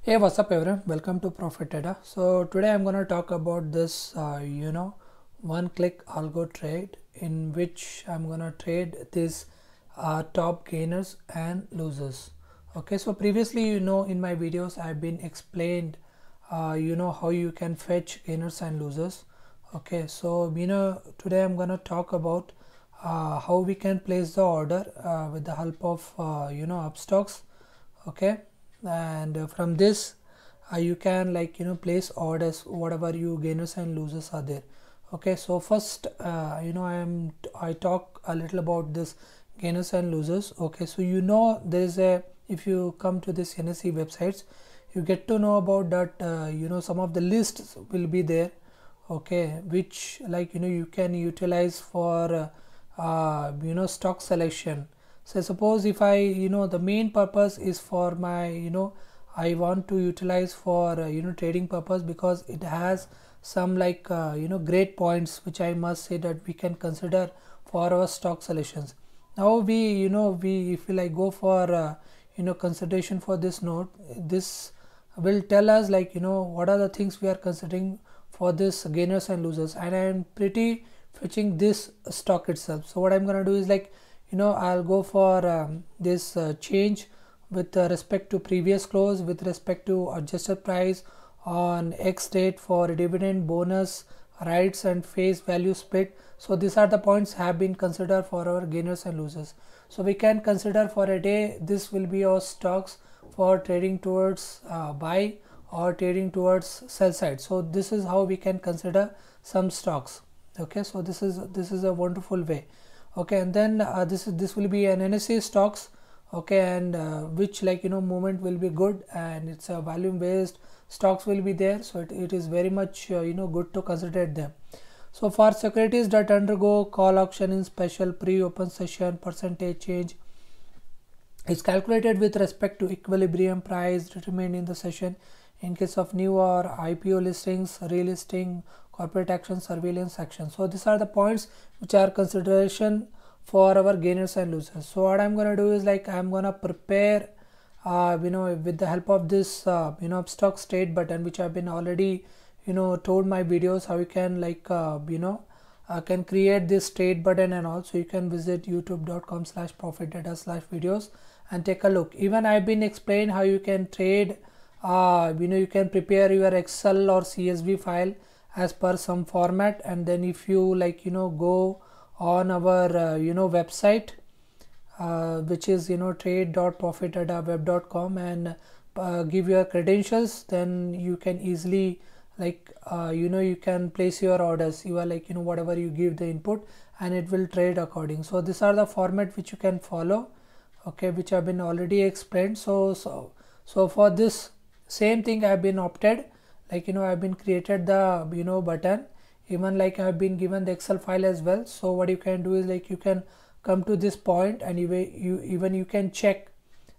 Hey, what's up everyone? Welcome to Profit Adda. So today I'm going to talk about this one-click algo trade in which I'm going to trade these top gainers and losers. Okay, so previously in my videos I've been explained how you can fetch gainers and losers. Okay, so today I'm going to talk about how we can place the order with the help of Upstox. Okay, and from this you can place orders whatever you gainers and losers are there. Okay, so first I talk a little about this gainers and losers. Okay, so there is a, if you come to this NSE websites, you get to know about that some of the lists will be there. Okay, which you can utilize for stock selection. So suppose if I the main purpose is for my I want to utilize for trading purpose, because it has some great points which I must say that we can consider for our stock selections. Now we if we go for consideration for this note, this will tell us what are the things we are considering for this gainers and losers, and I am pretty fetching this stock itself. So what I'm gonna do is I'll go for this change with respect to previous close, with respect to adjusted price on X date, for dividend, bonus, rights and face value split. So these are the points have been considered for our gainers and losers. So we can consider for a day this will be our stocks for trading towards buy or trading towards sell side. So this is how we can consider some stocks. Okay, so this is a wonderful way. Okay, and then this will be an NSE stocks. Okay, and which movement will be good, and it's a volume based stocks will be there, so it is very much good to consider them. So for securities that undergo call auction in special pre-open session, percentage change is calculated with respect to equilibrium price determined in the session. In case of new or IPO listings, relisting, corporate action, surveillance action. So these are the points which are consideration for our gainers and losers. So what I'm gonna do is I'm gonna prepare with the help of this Upstox trade button, which I've been already told my videos how you can can create this trade button, and also you can visit youtube.com/profitadda/videos and take a look. Even I've been explained how you can trade. You can prepare your Excel or CSV file as per some format, and then if you go on our website which is trade.profitadda.web.com, and give your credentials, then you can easily you can place your orders. You are whatever you give the input, and it will trade according. So these are the format which you can follow. Okay, which have been already explained. So for this same thing I've been opted, I've been created the button, even I've been given the Excel file as well. So what you can do is you can come to this point, and you can check,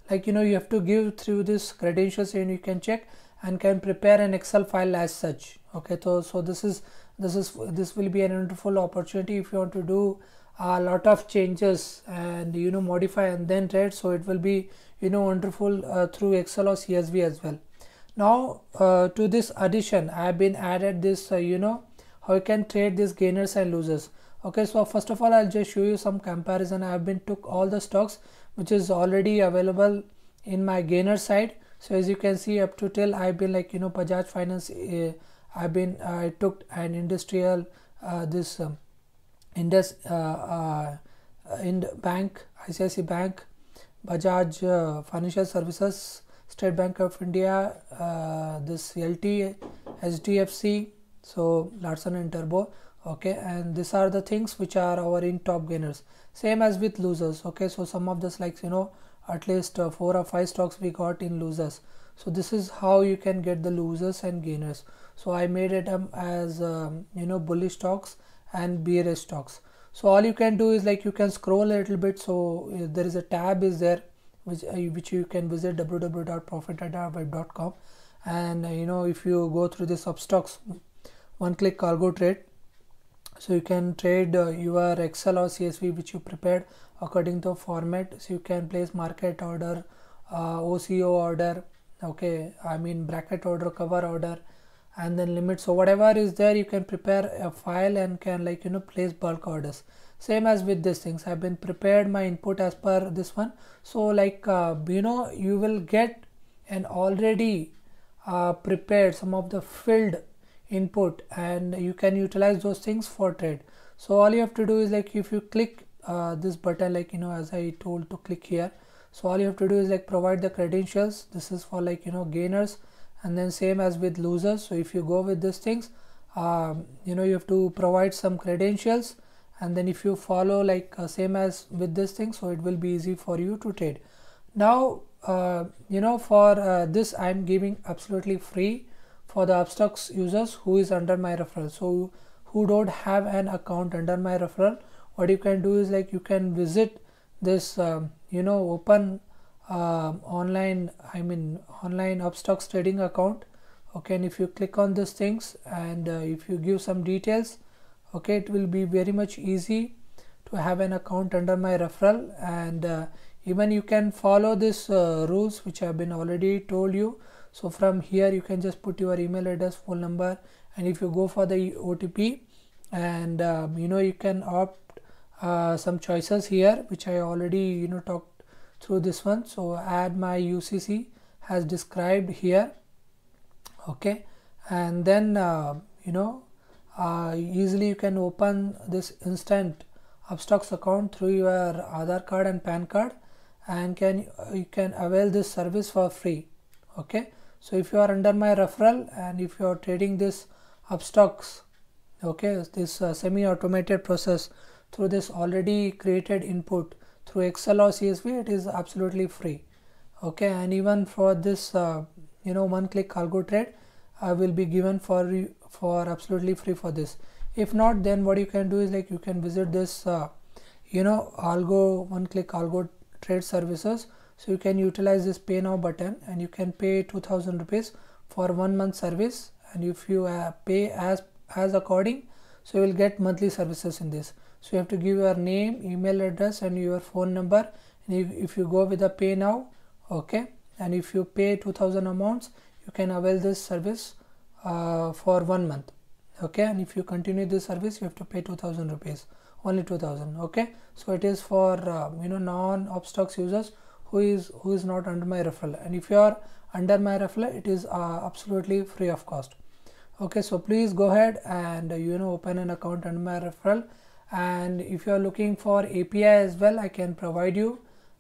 you have to give through this credentials, and you can check and can prepare an Excel file as such. Okay, so this will be a wonderful opportunity if you want to do a lot of changes and modify and then trade. So it will be wonderful through Excel or CSV as well. Now to this addition I have been added this how you can trade these gainers and losers. Okay, so first of all I'll just show you some comparison. I have been took all the stocks which is already available in my gainer side. So as you can see, up to till I've been Bajaj Finance, I took an industrial this Indus Bank, ICICI Bank, Bajaj Financial Services, State Bank of India, this LT, HDFC, so Larsen and Turbo. Okay, and these are the things which are our in top gainers. Same as with losers. Okay, so some of this at least 4 or 5 stocks we got in losers. So this is how you can get the losers and gainers. So I made it as bullish stocks and bearish stocks. So all you can do is you can scroll a little bit. So there is a tab is there which you can visit www.profitadda.web.com, and if you go through this Upstox one-click algo trade, so you can trade your Excel or CSV which you prepared according to format. So you can place market order, OCO order, okay, I mean bracket order, cover order, and then limit. So whatever is there, you can prepare a file and can place bulk orders. Same as with these things, I've been prepared my input as per this one. So you will get an already prepared some of the filled input, and you can utilize those things for trade. So all you have to do is if you click this button, as I told to click here, so all you have to do is provide the credentials. This is for gainers, and then same as with losers. So if you go with these things, you have to provide some credentials, and then if you follow same as with this thing, so it will be easy for you to trade. Now for this I'm giving absolutely free for the Upstox users who is under my referral. So who don't have an account under my referral, what you can do is you can visit this open online Upstox trading account, okay, and if you click on these things and if you give some details, okay, it will be very much easy to have an account under my referral. And even you can follow this rules which have been already told you. So from here you can just put your email address, phone number, and if you go for the OTP, and you can opt some choices here which I already talked through this one. So add my UCC has described here, okay, and then easily you can open this instant Upstox account through your Aadhaar card and PAN card, and you can avail this service for free, okay. So if you are under my referral and if you are trading this Upstox, okay, this semi-automated process through this already created input through Excel or CSV, it is absolutely free, okay. And even for this one-click algo trade will be given for absolutely free for this. If not, then what you can do is you can visit this Algo, one-click algo trade services. So you can utilize this pay now button, and you can pay 2000 rupees for 1 month service, and if you pay as according, so you will get monthly services in this. So you have to give your name, email address, and your phone number, and if you go with the pay now, okay, and if you pay 2000 amounts, you can avail this service for 1 month, okay. And if you continue this service, you have to pay 2000 rupees, only 2000, okay. So it is for non-Upstox users who is not under my referral, and if you are under my referral, it is absolutely free of cost, okay. So please go ahead and open an account under my referral. And if you are looking for API as well, I can provide you,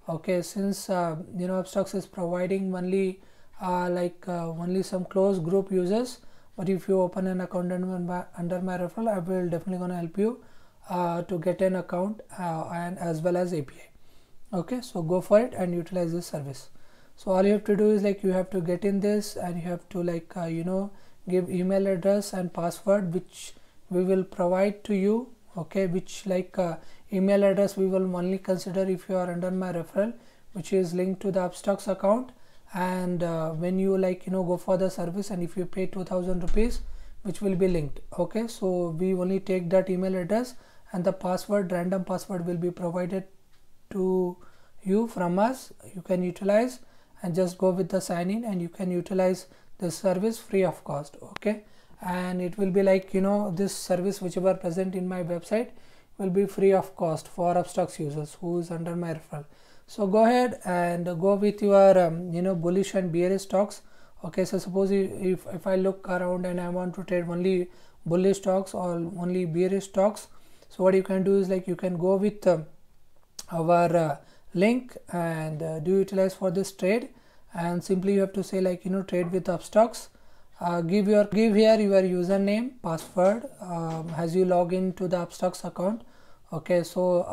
okay, since Upstox is providing only only some close group users. But if you open an account under my referral, I will definitely gonna help you to get an account and as well as API, okay. So go for it and utilize this service. So all you have to do is you have to get in this, and you have to give email address and password which we will provide to you, okay, which email address we will only consider if you are under my referral, which is linked to the Upstox account. And when you go for the service, and if you pay 2000 rupees, which will be linked, okay. So we only take that email address, and the password, random password, will be provided to you from us. You can utilize and just go with the sign in, and you can utilize this service free of cost, okay. And it will be this service whichever present in my website will be free of cost for Upstox users who is under my referral. So go ahead and go with your bullish and bearish stocks, okay. So suppose if I look around and I want to trade only bullish stocks or only bearish stocks, so what you can do is you can go with our link and do utilize for this trade, and simply you have to say trade with Upstox. Give here your username, password as you log in to the Upstox account, okay. So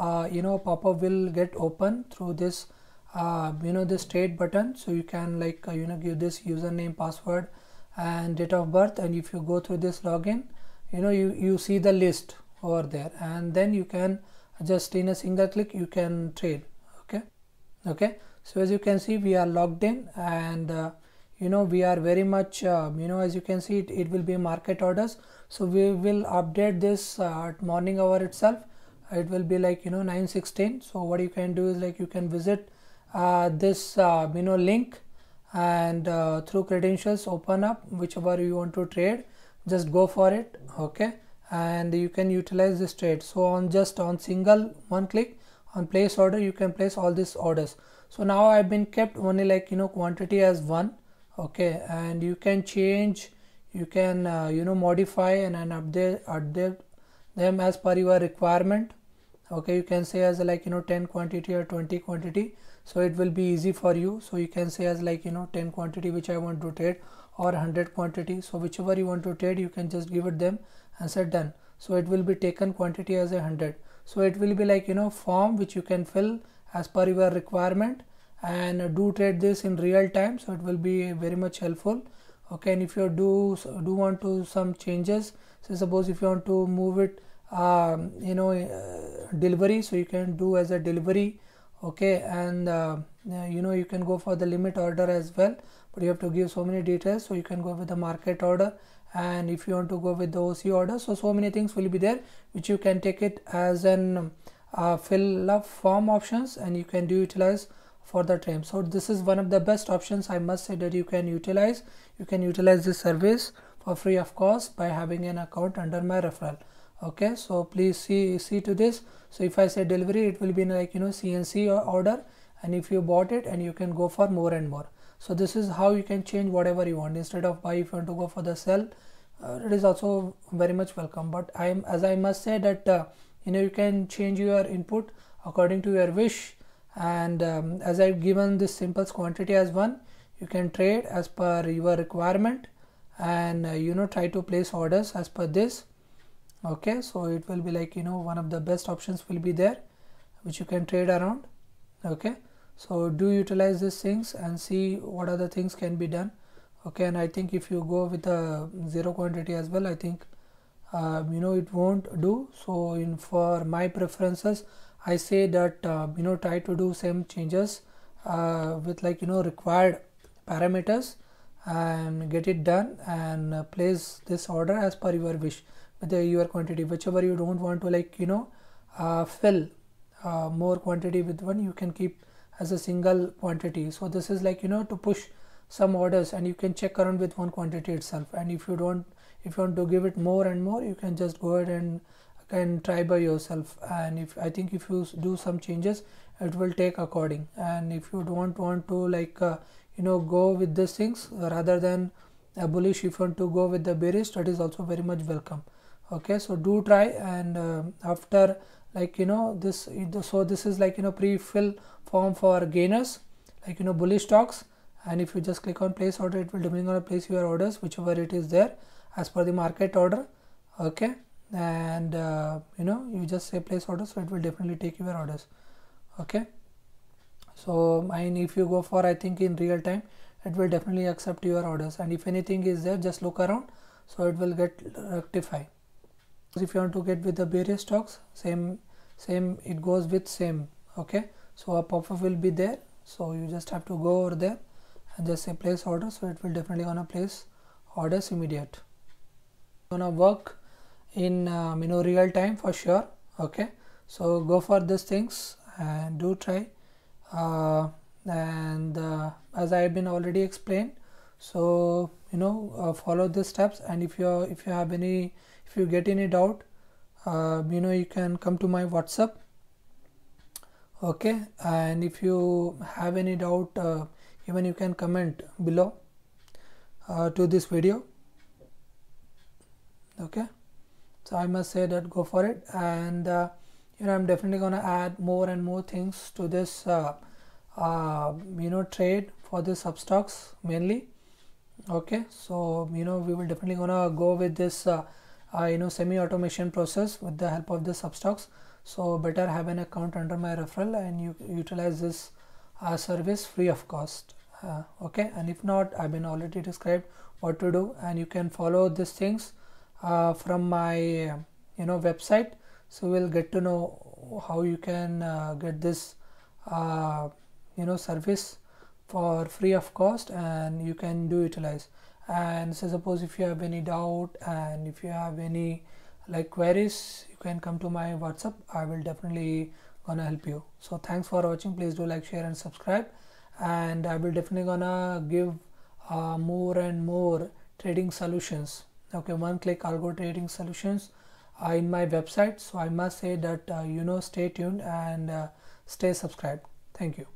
pop-up will get open through this this trade button. So you can give this username, password, and date of birth, and if you go through this login, you see the list over there, and then you can just in a single click you can trade, okay. So as you can see, we are logged in, and we are very much as you can see, it will be market orders. So we will update this at morning hour itself. It will be 9:16. So what you can do is you can visit this link and through credentials open up whichever you want to trade, just go for it. Okay, and you can utilize this trade. So on single one click on place order, you can place all these orders. So now I've been kept only like quantity as 1. Okay, and you can change, you can modify and update them as per your requirement. Okay, you can say as like 10 quantity or 20 quantity, so it will be easy for you. So you can say as like 10 quantity which I want to trade, or 100 quantity, so whichever you want to trade you can just give it them and say done. So it will be taken quantity as 100. So it will be like form which you can fill as per your requirement, and do trade this in real time, so it will be very much helpful. Okay, and if you do want to some changes, so suppose if you want to move it delivery, so you can do as a delivery. Okay, and you can go for the limit order as well, but you have to give so many details. So you can go with the market order, and if you want to go with the OC order, so many things will be there which you can take it as an fill up form options, and you can do utilize for the trade. So this is one of the best options, I must say, that you can utilize. You can utilize this service for free of cost by having an account under my referral. Okay, so please see to this. So if I say delivery, it will be like CNC order, and if you bought it, and you can go for more and more. So this is how you can change whatever you want. Instead of buy, if you want to go for the sell, it is also very much welcome. But I must say that you can change your input according to your wish, and as I've given this simple quantity as 1, you can trade as per your requirement, and try to place orders as per this. Okay, so it will be like one of the best options will be there which you can trade around. Okay, so do utilize these things and see what other things can be done. Okay, and I think if you go with a 0 quantity as well, I think it won't do. So for my preferences, I say that try to do same changes with like required parameters, and get it done, and place this order as per your wish with your quantity. Whichever you don't want to like fill more quantity with one, you can keep as a single quantity. So this is like to push some orders, and you can check around with one quantity itself. And if you want to give it more and more, you can just go ahead and can try by yourself. And I think if you do some changes, it will take according. And if you don't want to like go with these things rather than a bullish, if you want to go with the bearish, that is also very much welcome. Okay, so do try, and after like this, so this is like pre-fill form for gainers, like bullish stocks. And if you just click on place order, it will definitely gonna place your orders whichever it is there as per the market order. Okay, and you just say place order, so it will definitely take your orders. Okay, so and if you go for, I think in real time, it will definitely accept your orders, and if anything is there, just look around, so it will get rectified. If you want to get with the bearish stocks, same it goes with same. Okay, so a pop-up will be there, so you just have to go over there and just say place order, so it will definitely gonna place orders immediate. Gonna work in real time for sure. Okay, so go for these things and do try, and as I have been already explained, so follow the steps. And if you get any doubt, you can come to my WhatsApp. Okay, and if you have any doubt, even you can comment below to this video. Okay, so I must say that go for it, and I'm definitely gonna add more and more things to this trade for this Upstox mainly. Okay, so we will definitely gonna go with this semi-automation process with the help of this Upstox. So better have an account under my referral, and you utilize this service free of cost. Okay, and if not, I've been already described what to do, and you can follow these things from my website. So we'll get to know how you can get this service for free of cost, and you can do utilize. And so suppose if you have any doubt, and if you have any like queries, you can come to my WhatsApp. I will definitely gonna help you. So thanks for watching. Please do like, share and subscribe, and I will definitely gonna give more and more trading solutions. Okay, one click algo trading solutions in my website. So I must say that stay tuned and stay subscribed. Thank you.